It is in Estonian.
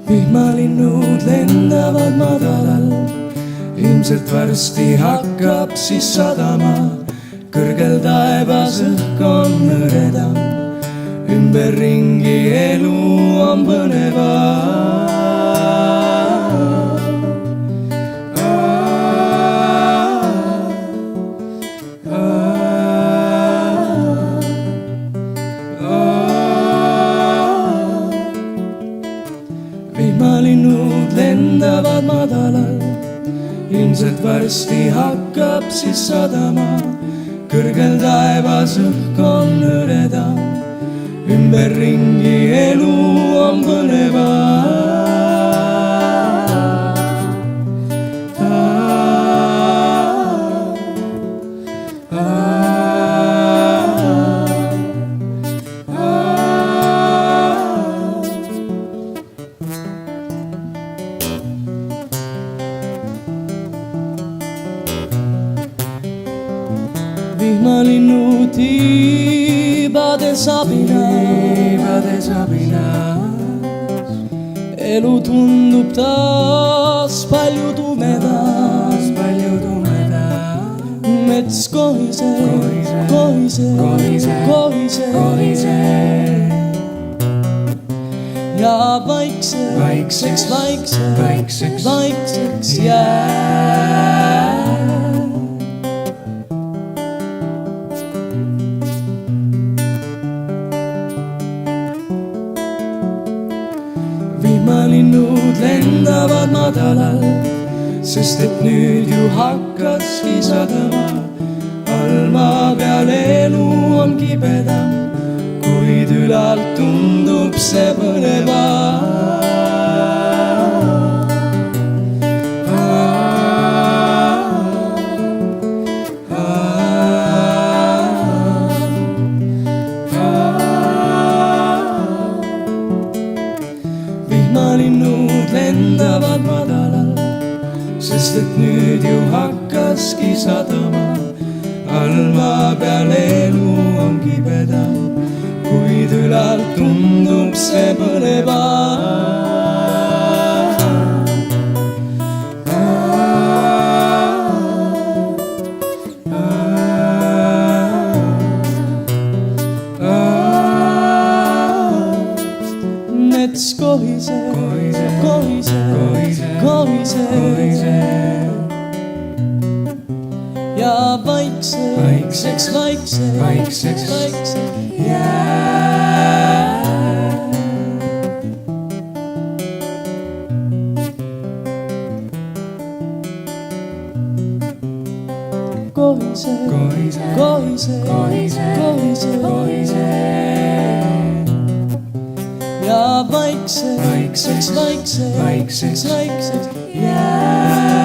Vihmalinnud lendavad madalal, ilmselt varsti hakkab siis sadama. Kõrgel taevas õhk on hõredam, ümberringi elu on põneva. Vihmalinnud lendavad madalal, ilmselt varsti hakkab siis sadama. Kõrgel taevas õhk on hõredam, ümberringi elu on põneva. Vihmalinnu tiibade sabinas, elu tundub taas palju tumedas. Mets kohiseb, ja vaikseks jääb. Vihmalinnud lendavad madalal, sest et nüüd ju hakkaski sadama. Alma peal elu on kibedam, kuid ülalt tundub see põneva. Vihmalinnud lendavad madalal, sest et nüüd ju hakkaski sadama. Alma peal elu on kibedam, kuid ülalt tundub see põneva. Mets kohiseb, ja vaikseks jääb. Kohiseb, ja vaikseks jääb.